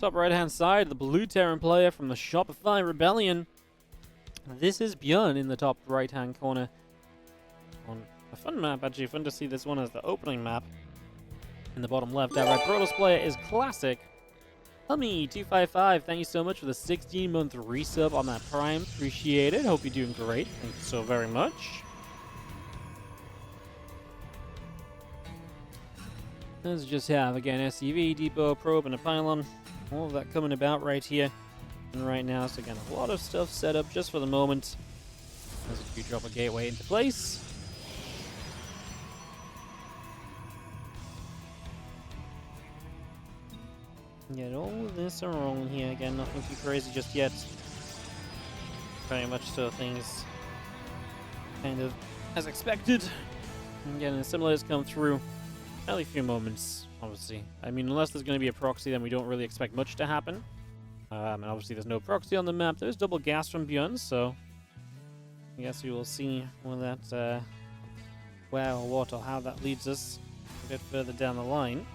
top right-hand side, the blue Terran player from the Shopify Rebellion. This is ByuN in the top right-hand corner. On a fun map, actually. Fun to see this one as the opening map. In the bottom left, our Protoss player is Classic. Hummy255, thank you so much for the 16-month resub on that Prime. Appreciate it. Hope you're doing great. Thank you so very much. Let's just have, again, SCV, Depot, Probe, and a Pylon. All of that coming about right here and right now. So again, a lot of stuff set up just for the moment. As you drop a gateway into place. Get all of this around here. Again, nothing too crazy just yet. Very much so things kind of as expected. Again, assimilate come through. Only a few moments, obviously. I mean, unless there's going to be a proxy, then we don't really expect much to happen. And obviously there's no proxy on the map. There's double gas from ByuN, so I guess we will see where that, where or what or how that leads us a bit further down the line.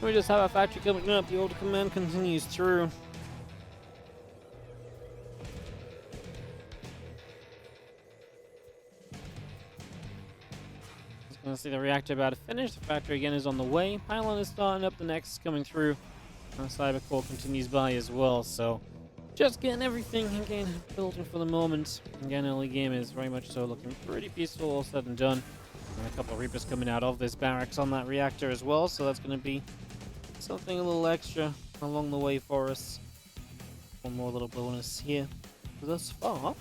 We just have our factory coming up. The order command continues through. Just gonna see the reactor about to finish. The factory again is on the way. Pylon is starting up. The next coming through. And Cybercore continues by as well. So just getting everything again built in for the moment. Again, early game is very much so looking pretty peaceful, all said and done. And a couple of Reapers coming out of this barracks on that reactor as well. So that's going to be something a little extra along the way for us. One more little bonus here thus far.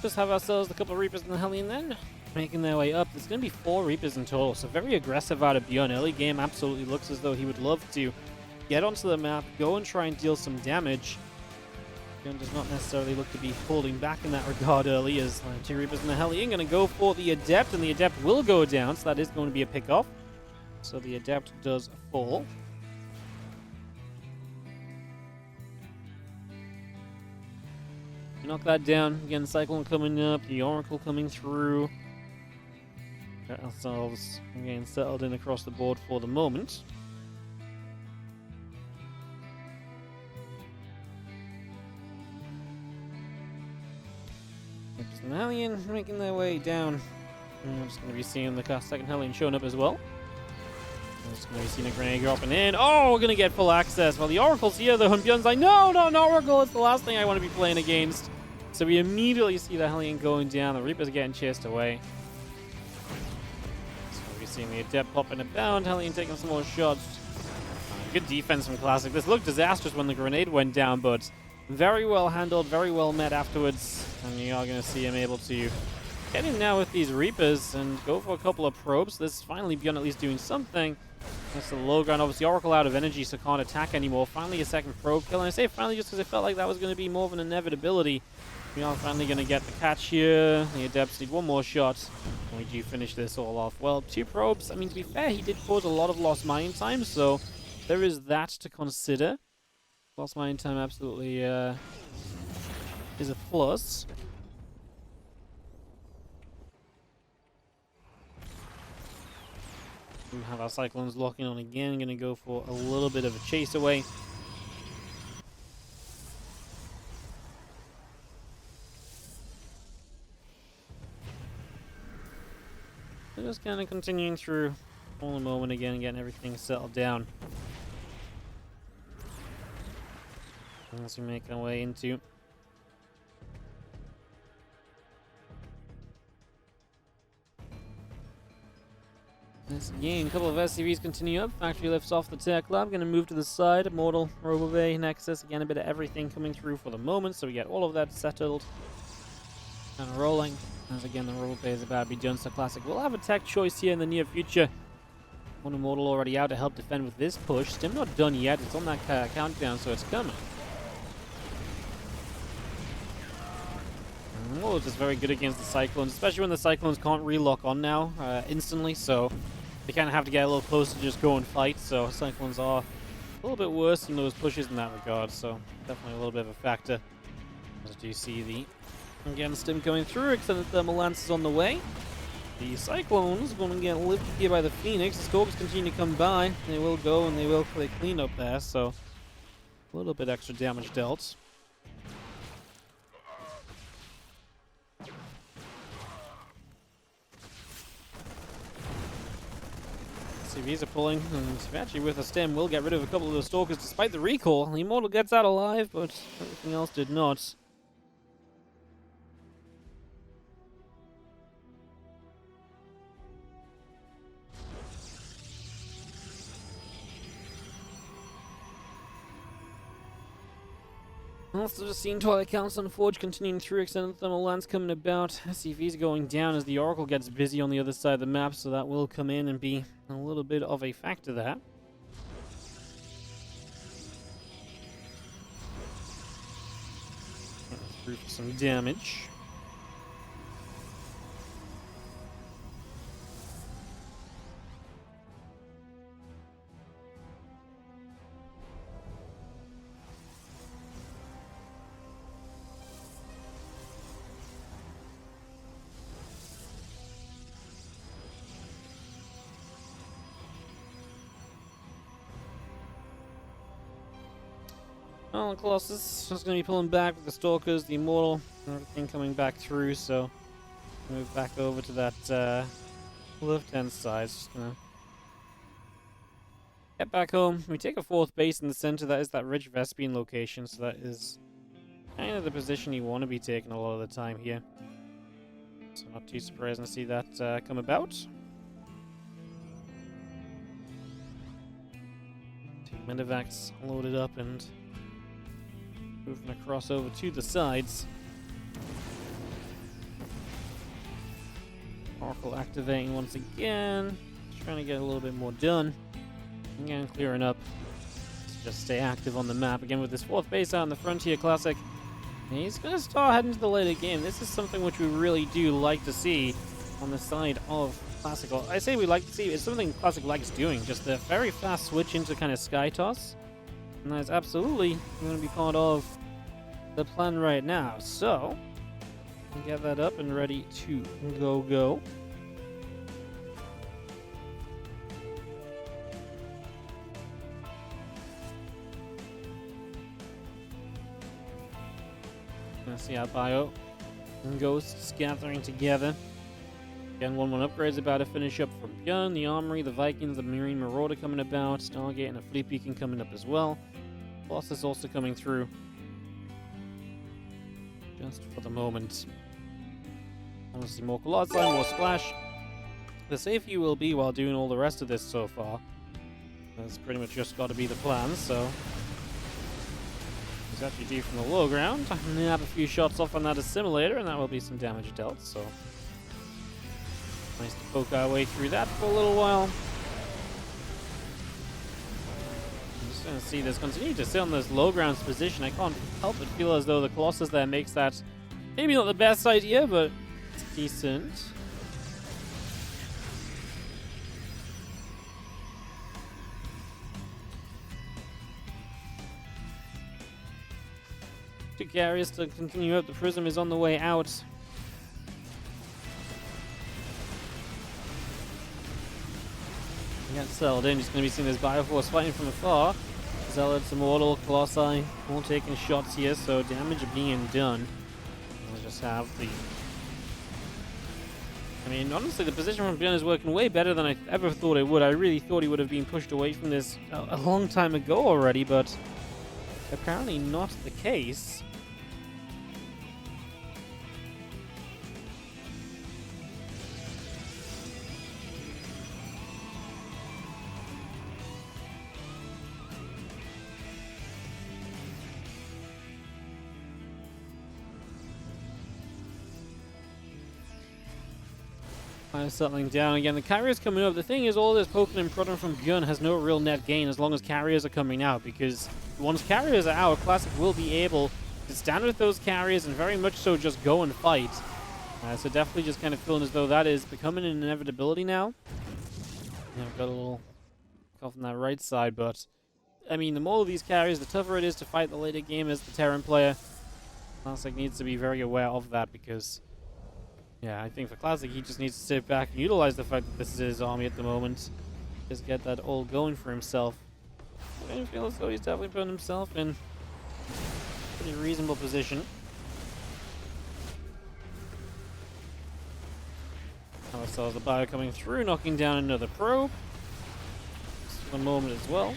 Just have ourselves a couple of Reapers in the Hellion then. Making their way up. There's going to be 4 Reapers in total, so very aggressive out of ByuN. Early game absolutely looks as though he would love to get onto the map, go and try and deal some damage. ByuN does not necessarily look to be holding back in that regard early, as 2 Reapers in the Hellion going to go for the Adept, and the Adept will go down, so that is going to be a pick-off. So the Adept does fall. Knock that down. Again, Cyclone coming up, the Oracle coming through. Got ourselves again settled in across the board for the moment. There's an Hellion making their way down. I'm just going to be seeing the second Hellion showing up as well. I'm just going to be seeing a grenade dropping in. Oh, we're going to get full access. Well, the Oracle's here, though, and ByuN's like, no, not Oracle. It's the last thing I want to be playing against. So we immediately see the Hellion going down. The Reapers are getting chased away. Seeing the Adept popping about, Hellion taking some more shots. Good defense from Classic. This looked disastrous when the grenade went down, but very well handled, very well met afterwards. And you are going to see him able to get in now with these Reapers and go for a couple of probes. This is finally ByuN at least doing something. That's the low ground. Obviously, Oracle out of energy, so can't attack anymore. Finally, a second probe kill. And I say finally just because it felt like that was going to be more of an inevitability. We are finally going to get the catch here. The Adepts need one more shot. And we do finish this all off. Well, 2 probes. I mean, to be fair, he did cause a lot of lost mining time, so there is that to consider. Lost mining time absolutely is a plus. We have our Cyclones locking on again. Going to go for a little bit of a chase away. Just kind of continuing through all the moment again and getting everything settled down. As we make our way into Once again, a couple of SCVs continue up. Factory lifts off the tech lab. Going to move to the side. Immortal, Robobay, Nexus. Again, a bit of everything coming through for the moment. So we get all of that settled and rolling. As again, the Robobay is about to be done. So Classic will have a tech choice here in the near future. One Immortal already out to help defend with this push. Stim not done yet. It's on that countdown, so it's coming. Immortal is very good against the Cyclones, especially when the Cyclones can't relock on now instantly, so they kind of have to get a little closer to just go and fight. So Cyclones are a little bit worse in those pushes in that regard, so definitely a little bit of a factor. As you see the, again, Stim coming through, extended thermal lance is on the way. The Cyclones going to get lifted here by the Phoenix. The Scorpions continue to come by. They will go and they will play clean up there, so a little bit extra damage dealt. CVs are pulling, and actually with a Stim will get rid of a couple of the Stalkers despite the recall. The Immortal gets out alive, but everything else did not. Also just seen Twilight Council and Forge continuing through, extended thermal lance coming about. SCVs going down as the Oracle gets busy on the other side of the map, so that will come in and be a little bit of a factor there. Through for some damage. Well, Colossus just going to be pulling back with the Stalkers, the Immortal, and everything coming back through, so move back over to that left-hand side. Just going to get back home. We take a fourth base in the center. That is that rich Vespian location, so that is kind of the position you want to be taking a lot of the time here. So not too surprising to see that come about. Two Medivacs loaded up and moving across over to the sides. Oracle activating once again. Trying to get a little bit more done. Again, clearing up. Just stay active on the map. Again, with this fourth base out in the Frontier Classic. He's going to start heading to the later game. This is something which we really do like to see on the side of Classic. I say we like to see, it's something Classic likes doing. Just the very fast switch into kind of Sky Toss. And that's absolutely going to be part of the plan right now. So, get that up and ready to go. Gonna see how Bio and Ghosts gathering together. Again, 1-1 upgrades about to finish up from ByuN, the Armory, the Vikings, the Marine Marauder coming about, Stargate and a Fleet Beacon coming up as well. Boss is also coming through. Just for the moment. I want to see more Colossi, more Splash. The safe you will be while doing all the rest of this so far. That's pretty much just got to be the plan, so. He's actually due from the low ground. Nab a few shots off on that assimilator, and that will be some damage dealt, so. Nice to poke our way through that for a little while. I'm just going to see this continue to sit on this low grounds position. I can't help but feel as though the Colossus there makes that maybe not the best idea, but it's decent. Two carriers to continue up. The Prism is on the way out. Get settled in. Just going to be seeing this Bioforce fighting from afar. Zealots, Immortal, Colossi, all taking shots here, so damage being done. We'll just have the... I mean, honestly, the position from ByuN is working way better than I ever thought it would. I really thought he would have been pushed away from this a long time ago already, but apparently not the case. Settling down again. The carriers coming up. The thing is, all this poking and prodding from ByuN has no real net gain as long as carriers are coming out, because once carriers are out, Classic will be able to stand with those carriers and very much so just go and fight. So definitely just kind of feeling as though that is becoming an inevitability now. Yeah, I've got a little cough on that right side, but I mean, the more of these carriers, the tougher it is to fight the later game as the Terran player. Classic needs to be very aware of that, because yeah, I think for Classic, he just needs to sit back and utilize the fact that this is his army at the moment. Just get that all going for himself. I feel as though he's definitely putting himself in a pretty reasonable position. I saw the ByuN coming through, knocking down another probe. Just for the moment as well.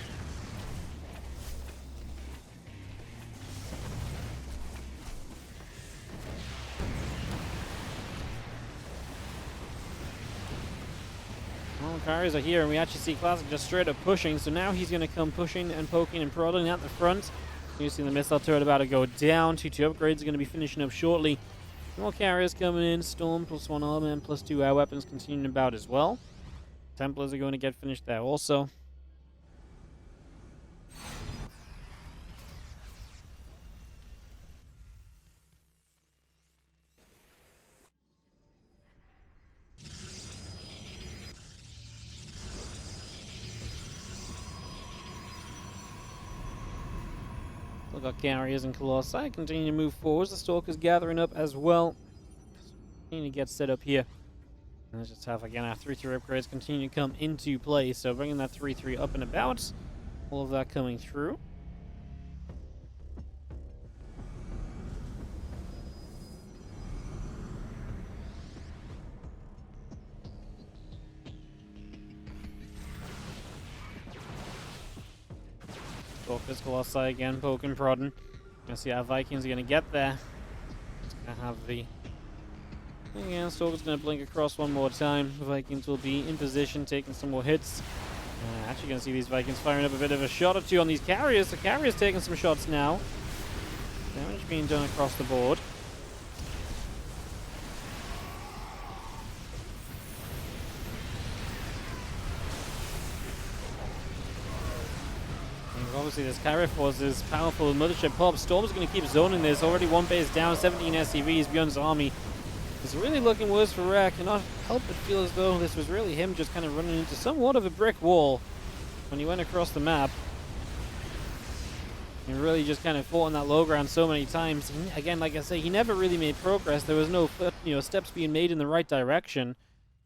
Well, carriers are here, and we actually see Classic just straight up pushing. So now he's going to come pushing and poking and prodding at the front. You see the missile turret about to go down. 2-2 upgrades are going to be finishing up shortly. More carriers coming in. Storm +1 armor and +2 air weapons continuing about as well. Templars are going to get finished there also. Still got carriers and Colossi continue to move forwards. The Stalkers gathering up as well. Continue to get set up here. And let's just have, again, our 3-3 upgrades continue to come into play. So bringing that 3-3 up and about. All of that coming through. Stalkers, Colossi again, poking, prodding. Gonna see how Vikings are gonna get there. Just gonna have the... Again, Stalker's gonna blink across one more time. The Vikings will be in position, taking some more hits. Actually gonna see these Vikings firing up a bit of a shot or two on these carriers. The carriers taking some shots now. Damage being done across the board. Obviously, this carrier force is powerful. Mothership Pop. Storm's going to keep zoning this. Already one base down, 17 SCVs. ByuN's army is really looking worse for Rare. Cannot help but feel as though this was really him just kind of running into somewhat of a brick wall when he went across the map. He really just kind of fought on that low ground so many times. Again, like I say, he never really made progress. There was no steps being made in the right direction.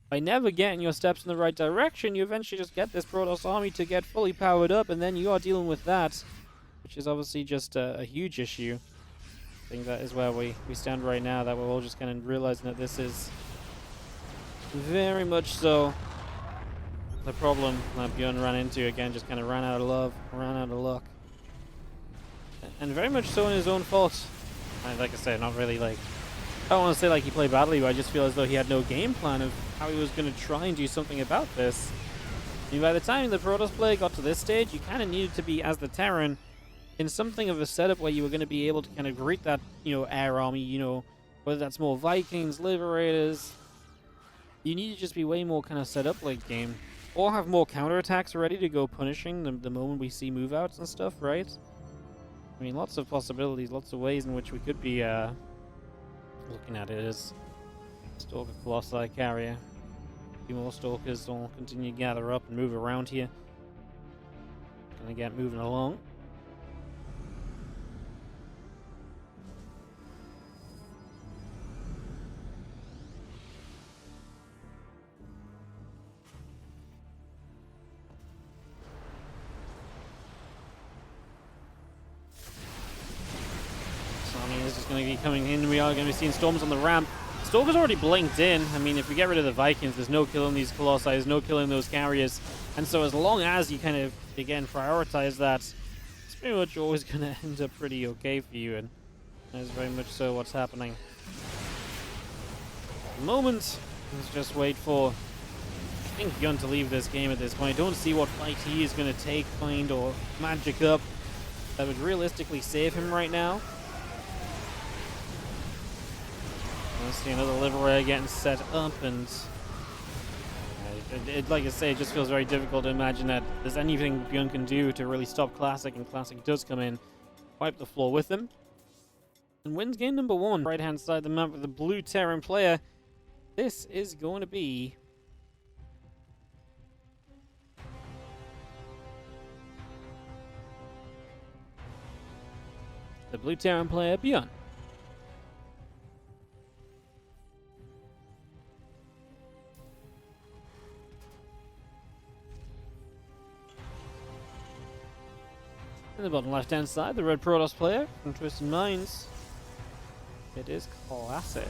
By never getting your steps in the right direction, you eventually just get this Protoss army to get fully powered up, and then you are dealing with that, which is obviously just a huge issue. I think that is where we stand right now, that we're all just kind of realizing that this is very much so the problem that ByuN ran into. Again, just kind of ran out of love, ran out of luck. And very much so in his own fault. And like I said, not really like... I don't want to say like he played badly, but I just feel as though he had no game plan of how he was going to try and do something about this. I mean, by the time the Protoss play got to this stage, you kind of needed to be, as the Terran, in something of a setup where you were going to be able to kind of greet that, air army, whether that's more Vikings, Liberators. You need to just be way more kind of set up late game. Or have more counterattacks ready to go punishing the moment we see move outs and stuff, right? I mean, lots of possibilities, lots of ways in which we could be, looking at it as Stalker, Colossi, Carrier. A few more Stalkers will continue to gather up and move around here. Gonna get moving along. Is just going to be coming in. We are going to be seeing Storms on the ramp. Stalker's already blinked in. I mean, if we get rid of the Vikings, there's no killing these Colossi, there's no killing those carriers. And so as long as you kind of, again, prioritize that, it's pretty much always going to end up pretty okay for you. And that is very much so what's happening. At the moment, let's just wait for, I think, ByuN to leave this game at this point. I don't see what fight he is going to take, find, or magic up that would realistically save him right now. Let's see another Liberator getting set up, and like I say, it just feels very difficult to imagine that there's anything ByuN can do to really stop Classic, and Classic does come in, wipe the floor with them, and wins game number 1. Right hand side of the map with the blue Terran player. This is going to be the blue Terran player, ByuN. In the bottom left hand side, the red Protoss player from Twisted Minds. It is Classic.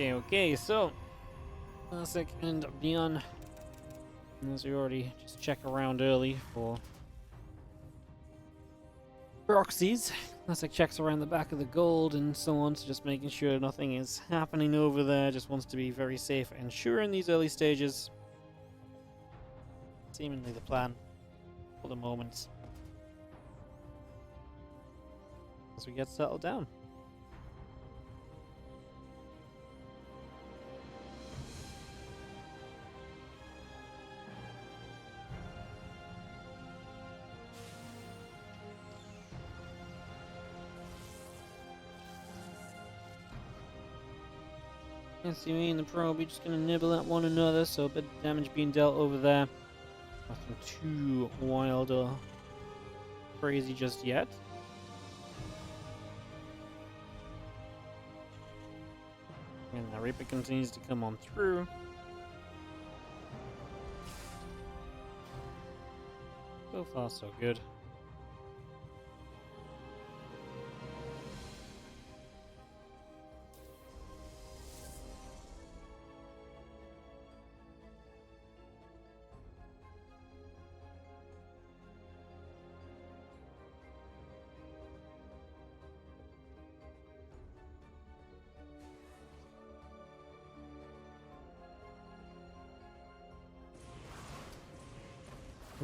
Okay, so Classic and ByuN, as we already just check around early for proxies. Classic checks around the back of the gold and so on, so just making sure nothing is happening over there. Just wants to be very safe and sure in these early stages. Seemingly the plan for the moment as we get settled down. SUE and the probe are just going to nibble at one another, so a bit of damage being dealt over there. Nothing too wild or crazy just yet. And the Reaper continues to come on through. So far, so good.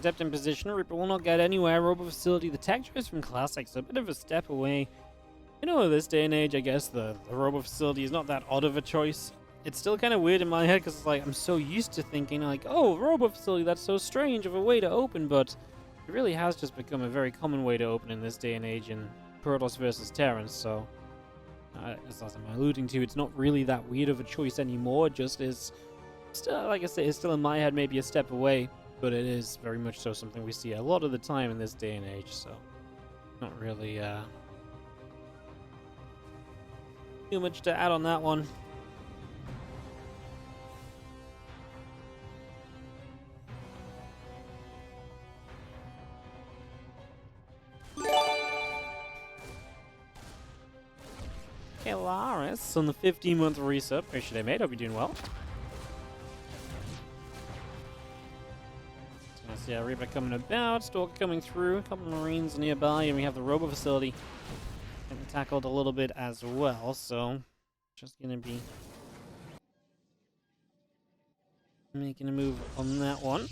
Depth in position, Reaper will not get anywhere. Robo facility, the tech choice from Classic, so a bit of a step away. You know, this day and age, I guess the Robo facility is not that odd of a choice. It's still kind of weird in my head because it's like I'm so used to thinking like, oh, Robo facility, that's so strange of a way to open, but it really has just become a very common way to open in this day and age in Protoss versus Terrans. So, as I'm alluding to, it's not really that weird of a choice anymore. It just is still, like I say, it's still in my head maybe a step away. But it is very much so something we see a lot of the time in this day and age, so not really too much to add on that one. Kelaris on the 15-month resub. Appreciate it, mate. Hope you're doing well. Yeah, Reaper coming about, Stalker coming through, a couple of Marines nearby, and we have the Robo facility getting tackled a little bit as well, so just gonna be making a move on that one.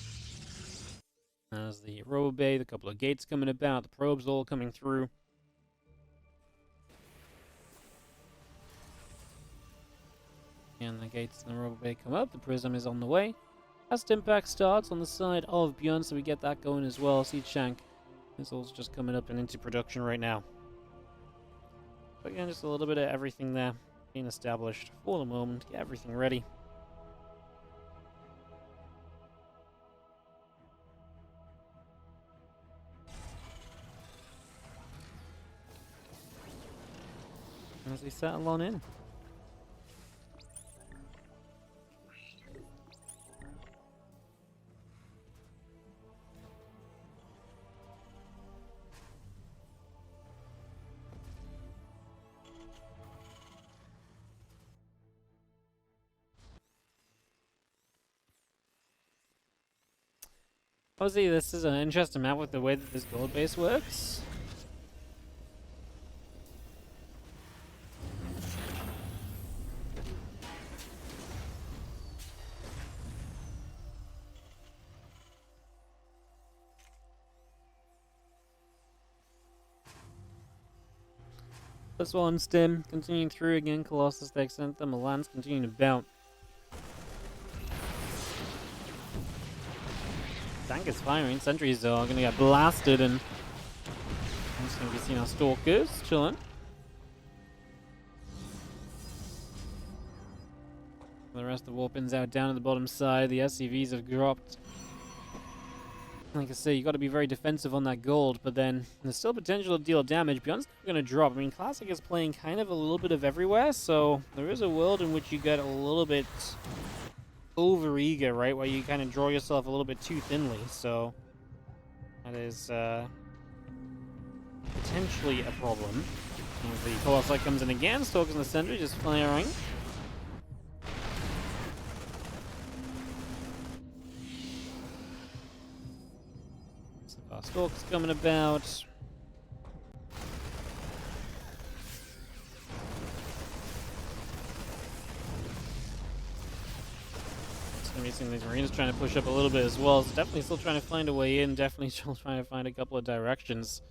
As the Robo Bay, the couple of gates coming about, the probes all coming through. And the gates in the Robo Bay come up, the Prism is on the way. Fast impact starts on the side of ByuN, so we get that going as well. Siege Shank is also just coming up and into production right now. But again, just a little bit of everything there being established for the moment. Get everything ready. As we settle on in. Obviously, this is an interesting map with the way that this gold base works. +1 stim, continuing through again. Colossus takes Anthem, Milan's continuing to bounce. Tank is firing, sentries are gonna get blasted, and I'm just gonna be seeing our stalkers chilling. The rest of the warpins out down at the bottom side. The SCVs have dropped. Like I say, you got to be very defensive on that gold, but then there's still potential to deal damage. ByuN's going to drop. I mean, Classic is playing kind of a little bit of everywhere, so there is a world in which you get a little bit over-eager, right? Where you kind of draw yourself a little bit too thinly, so that is potentially a problem. And the Colossi comes in again, Stalkers in the center, just firing. Stalk's coming about. It's gonna be seeing these Marines trying to push up a little bit as well. It's definitely still trying to find a way in. Definitely still trying to find a couple of directions.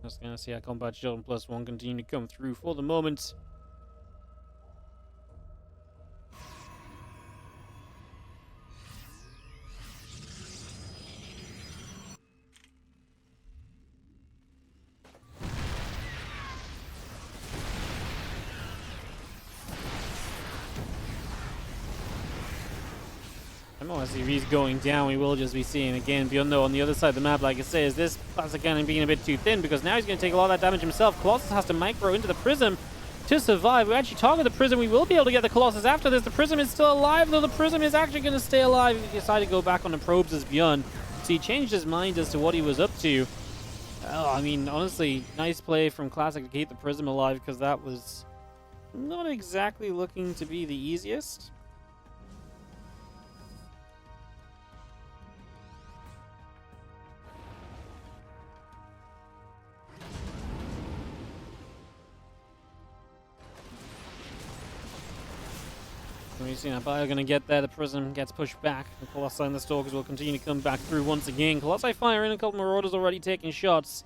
Just gonna see how Combat Shield and +1 continue to come through for the moment. SCV's going down. We will just be seeing again ByuN though on the other side of the map. Like I say, is this Classic Cannon being a bit too thin, because now he's going to take a lot of that damage himself. Colossus has to micro into the Prism to survive. We actually target the Prism. We will be able to get the Colossus after this. The Prism is still alive, though. The Prism is actually going to stay alive if he decided to go back on the probes as ByuN. So he changed his mind as to what he was up to. Oh, I mean, honestly, nice play from Classic to keep the Prism alive, because that was not exactly looking to be the easiest. We've seen that ByuN going to get there. The Prism gets pushed back. The Colossi and the Stalkers will continue to come back through once again. Colossi firing, a couple Marauders already taking shots.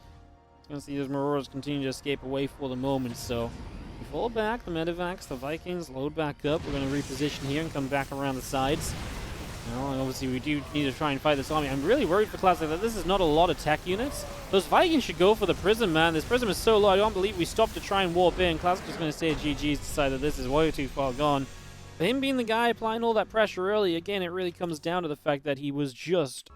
Going to see those Marauders continue to escape away for the moment. So we fall back. The Medivacs, the Vikings load back up. We're going to reposition here and come back around the sides. Now, obviously, we do need to try and fight this army. I'm really worried for Classic that this is not a lot of tech units. Those Vikings should go for the Prism, man. This Prism is so low. I don't believe we stopped to try and warp in. Classic is going to say GG's, decide that this is way too far gone. For him being the guy applying all that pressure early, again, it really comes down to the fact that he was just...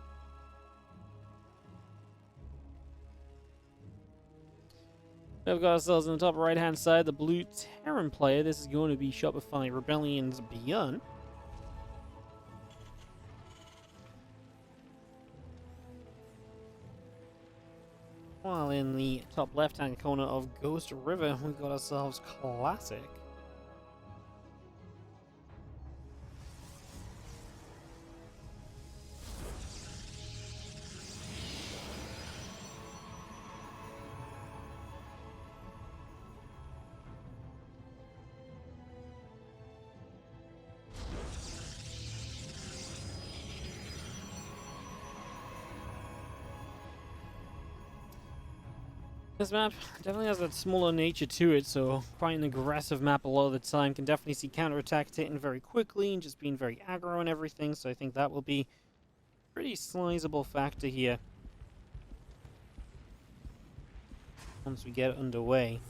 We've got ourselves on the top right-hand side, the blue Terran player. This is going to be Shopify Rebellion's ByuN. While in the top left-hand corner of Ghost River, we've got ourselves Classic. This map definitely has that smaller nature to it, so quite an aggressive map a lot of the time. Can definitely see counterattacks hitting very quickly and just being very aggro and everything, so I think that will be a pretty sizable factor here once we get underway.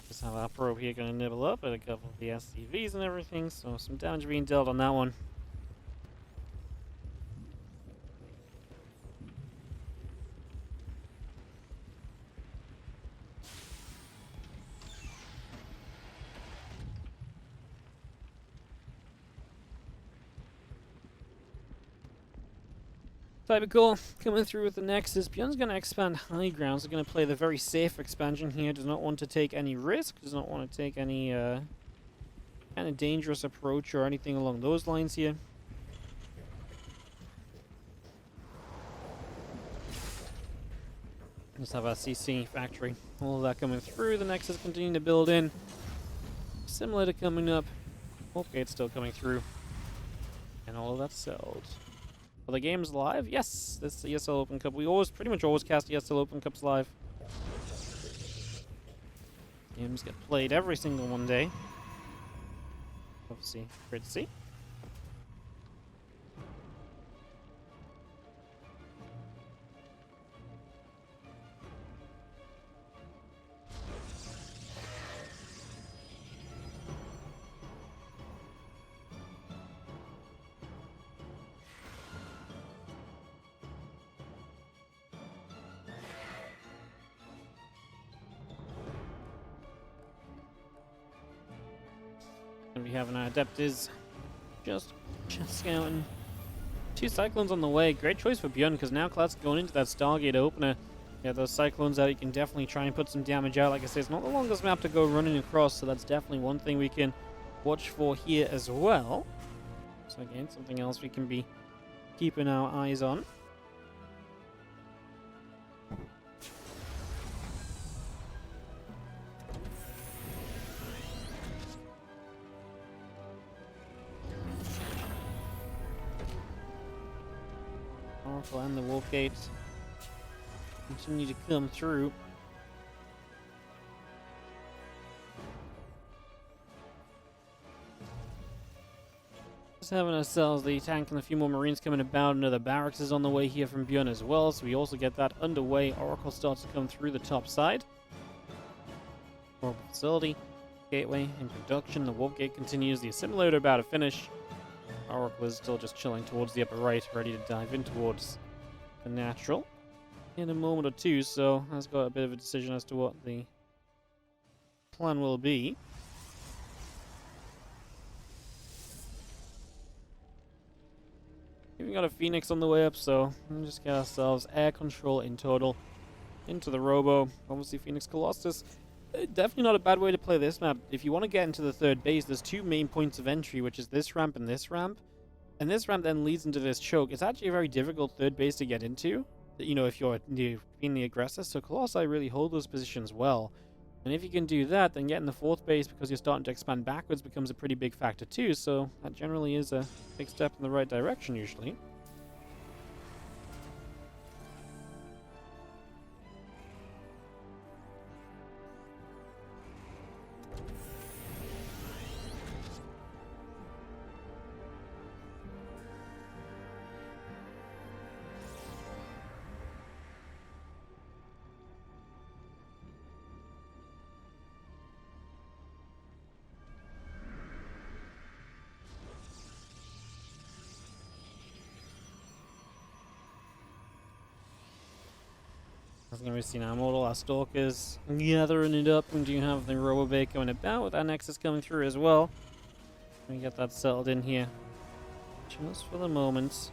Just have our probe here going to nibble up at a couple of the SCVs and everything, so some damage being dealt on that one. Typical coming through with the Nexus. ByuN's going to expand high ground, so going to play the very safe expansion here. Does not want to take any risk, does not want to take any kind of dangerous approach or anything along those lines here. Just have our CC factory. All of that coming through. The Nexus continuing to build in. Similar to coming up. Okay, it's still coming through. And all of that's sold. Are the games live? Yes, this is the ESL Open Cup. We pretty much always cast ESL Open Cups live. Games get played every single one day. Obviously, great to see. And we have an Adeptus just scouting. 2 Cyclones on the way. Great choice for ByuN, because now Classic going into that Stargate opener. Yeah, those Cyclones out, you can definitely try and put some damage out. Like I say, it's not the longest map to go running across, so that's definitely one thing we can watch for here as well. So again, something else we can be keeping our eyes on. Oracle and the Wolf Gates continue to come through. Just having ourselves the tank and a few more Marines coming about. Another barracks is on the way here from ByuN as well, so we also get that underway. Oracle starts to come through the top side. Oracle facility, gateway in production. The Wolf Gate continues. The assimilator about to finish. Oracle is still just chilling towards the upper right, ready to dive in towards the natural in a moment or two, so has got a bit of a decision as to what the plan will be. We've got a Phoenix on the way up, so we'll just get ourselves air control in total into the Robo. Obviously, Phoenix Colossus. Definitely not a bad way to play this map. If you want to get into the third base, there's 2 main points of entry, which is this ramp and this ramp. And this ramp then leads into this choke. It's actually a very difficult third base to get into, you know, if you're being the aggressor. So Colossi really hold those positions well. And if you can do that, then getting the 4th base, because you're starting to expand backwards, becomes a pretty big factor too. So that generally is a big step in the right direction usually. As we see now, all our Stalkers gathering it up. We do have the Robobay going about with our Nexus coming through as well. We get that settled in here just for the moment.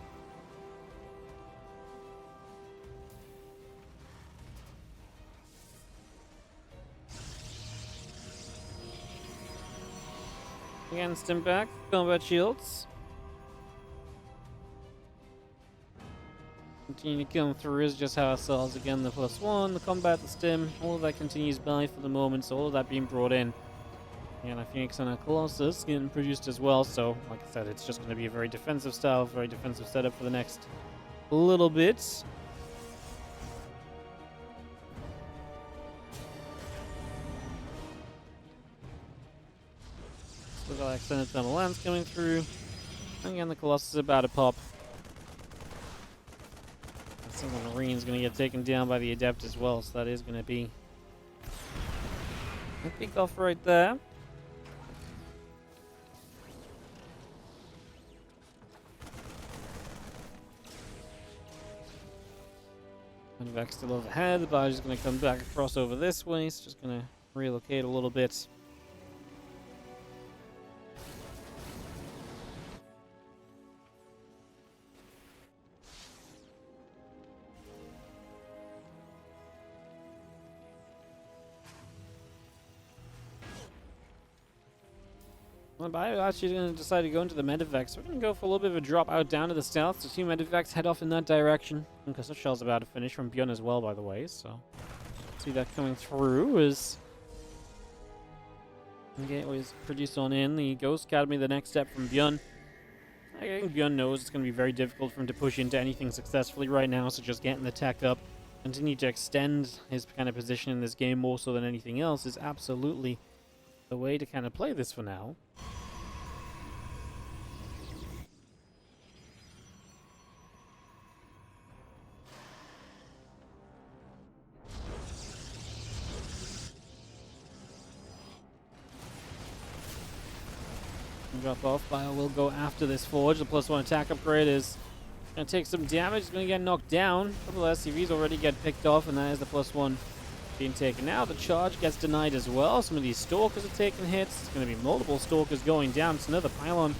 Against him back, combat shields. Continue to come through is just how ourselves again the +1, the combat, the stim, all of that continues by for the moment, so all of that being brought in. And our Phoenix and our Colossus getting produced as well, so like I said, it's just going to be a very defensive style, very defensive setup for the next little bit. So we've got extended thermal lance coming through. And again, the Colossus is about to pop. The single Marine's going to get taken down by the Adept as well, so that is going to be a big off right there. And Vex still overhead. The Barge is going to come back across over this way. It's just going to relocate a little bit. Well, ByuN actually going to decide to go into the Medivacs. We're going to go for a little bit of a drop out down to the south. So 2 Medivacs head off in that direction. And Custer Shell's about to finish from ByuN as well, by the way. So see that coming through is the Gateway's produced on in. The Ghost Academy, the next step from ByuN. I think ByuN knows it's going to be very difficult for him to push into anything successfully right now, so just getting the tech up, continue to extend his kind of position in this game more so than anything else is absolutely the way to kind of play this for now. Drop off. ByuN will go after this Forge. The +1 attack upgrade is going to take some damage. It's going to get knocked down. A couple of SCVs already get picked off, and that is the +1 being taken out. The charge gets denied as well. Some of these Stalkers are taking hits. It's going to be multiple Stalkers going down. It's another pylon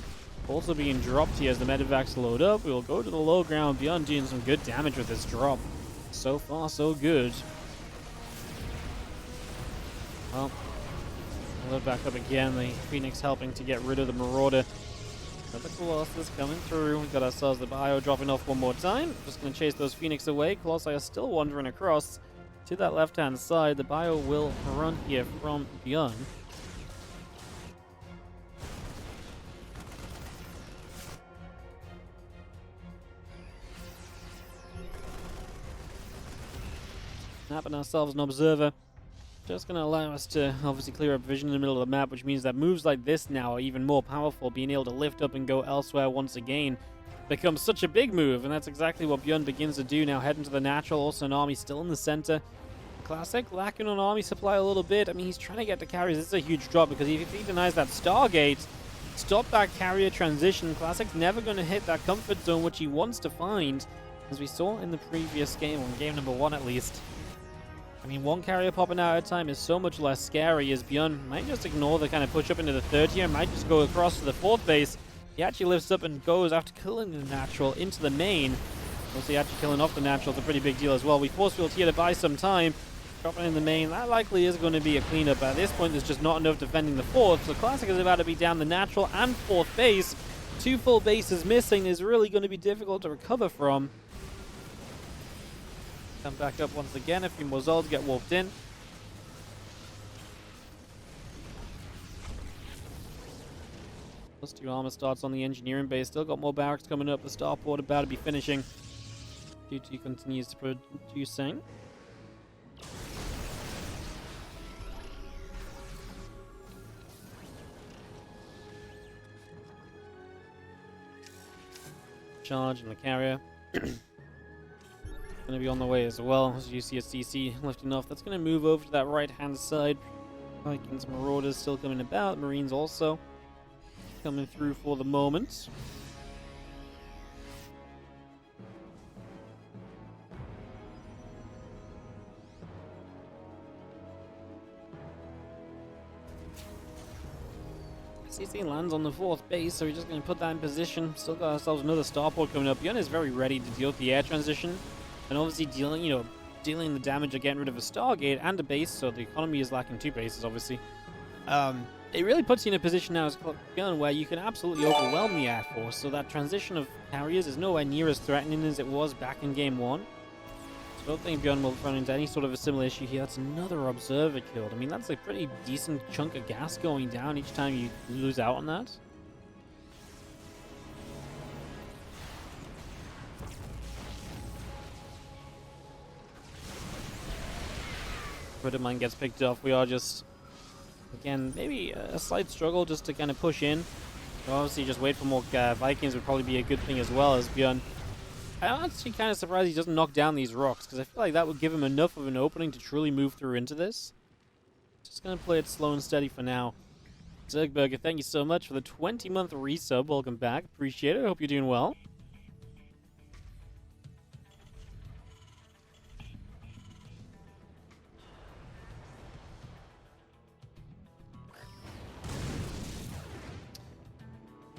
also being dropped here as the medevacs load up. We will go to the low ground. ByuN doing some good damage with this drop. So far, so good. Well, load back up again. The Phoenix helping to get rid of the Marauder. But the Colossus coming through. We got ourselves the ByuN dropping off one more time. Just going to chase those Phoenix away. Colossi are still wandering across to that left-hand side. The ByuN will run here from ByuN. Snapping ourselves an observer. Just going to allow us to obviously clear up vision in the middle of the map, which means that moves like this now are even more powerful. Being able to lift up and go elsewhere once again becomes such a big move, and that's exactly what ByuN begins to do now. Heading to the natural, also an army still in the center. Classic lacking on army supply a little bit. I mean, he's trying to get the carriers. This is a huge drop because if he denies that Stargate, stop that carrier transition, Classic's never going to hit that comfort zone which he wants to find, as we saw in the previous game, on game number 1 at least. I mean, one carrier popping out at a time is so much less scary, as ByuN might just ignore the kind of push up into the third here, might just go across to the fourth base. He actually lifts up and goes after killing the natural into the main. Also, actually killing off the natural is a pretty big deal as well. We force field here to buy some time. Dropping in the main, that likely is going to be a cleanup. At this point, there's just not enough defending the fourth, so Classic is about to be down the natural and fourth base. 2 full bases missing is really going to be difficult to recover from. Come back up once again. A few more Zolds get warped in. +2 armor starts on the engineering base. Still got more barracks coming up. The starport about to be finishing. QT continues to producing. Charge and the carrier. Going to be on the way as well, as you see a CC lifting off. That's going to move over to that right-hand side. Vikings, Marauders still coming about. Marines also coming through for the moment. CC lands on the fourth base, so we're just going to put that in position. Still got ourselves another starport coming up. ByuN is very ready to deal with the air transition. And obviously dealing the damage of getting rid of a Stargate and a base, so the economy is lacking 2 bases, obviously. It really puts you in a position now as ByuN where you can absolutely overwhelm the Air Force, so that transition of carriers is nowhere near as threatening as it was back in Game 1. So I don't think ByuN will run into any sort of a similar issue here. That's another Observer killed. I mean, that's a pretty decent chunk of gas going down each time you lose out on that. Mine gets picked off. We are just, again, maybe a slight struggle just to kind of push in. Obviously, just wait for more Vikings would probably be a good thing as well, as ByuN. I'm actually kind of surprised he doesn't knock down these rocks, because I feel like that would give him enough of an opening to truly move through into this. Just going to play it slow and steady for now. Zergburger, thank you so much for the 20-month resub. Welcome back. Appreciate it. Hope you're doing well.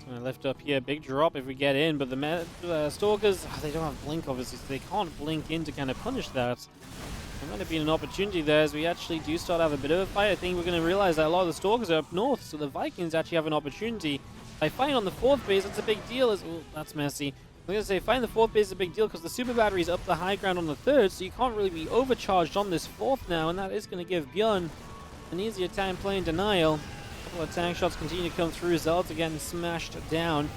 Gonna lift up here, big drop if we get in, but the Stalkers, they don't have blink obviously, so they can't blink in to kind of punish that. There might have been an opportunity there as we actually do start to have a bit of a fight. I think we're going to realize that a lot of the Stalkers are up north, so the Vikings actually have an opportunity. By fighting on the fourth base, that's a big deal. Oh, that's messy. I'm going to say fighting the fourth base is a big deal because the super battery is up the high ground on the third, so you can't really be overcharged on this fourth now, and that is going to give ByuN an easier time playing denial. A couple of tank shots continue to come through. Zealots are getting smashed down.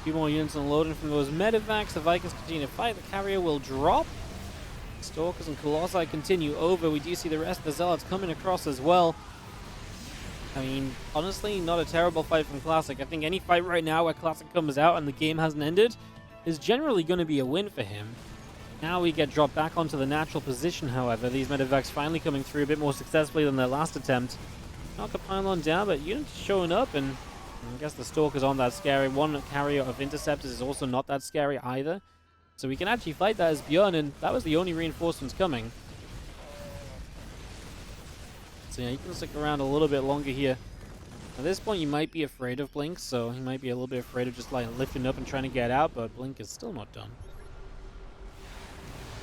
few more units unloading from those medevacs. The Vikings continue to fight. The carrier will drop. Stalkers and Colossi continue over. We do see the rest of the Zealots coming across as well. I mean, honestly, not a terrible fight from Classic. I think any fight right now where Classic comes out and the game hasn't ended is generally going to be a win for him. Now we get dropped back onto the natural position, however. These medevacs finally coming through a bit more successfully than their last attempt. Knock a pylon down, but units showing up, and I guess the Stalkers aren't that scary. One carrier of Interceptors is also not that scary either. So we can actually fight that as ByuN, and that was the only reinforcements coming. So yeah, you can stick around a little bit longer here. At this point, you might be afraid of Blink, so he might be a little bit afraid of just like lifting up and trying to get out, but Blink is still not done.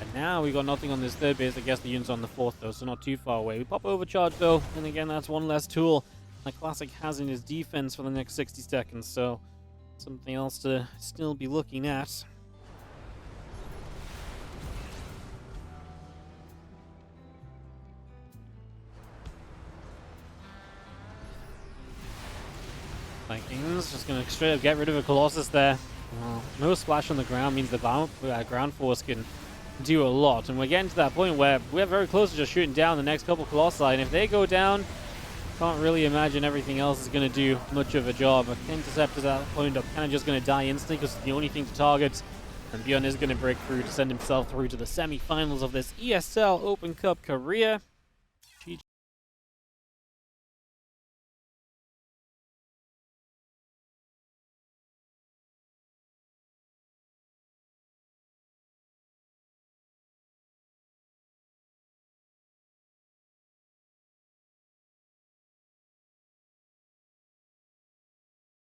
And now we got nothing on this third base. I guess the unit's on the fourth, though, so not too far away. We pop overcharge, though, and again, that's one less tool that Classic has in his defense for the next 60 seconds, so something else to still be looking at. Vikings just going to straight up get rid of a Colossus there. Well, no splash on the ground means the ground force can do a lot, and we're getting to that point where we're very close to just shooting down the next couple Colossi, and if they go down, can't really imagine everything else is going to do much of a job. But Interceptors at that point are kind of just going to die instantly because it's the only thing to target, and ByuN is going to break through to send himself through to the semi-finals of this ESL Open Cup Korea.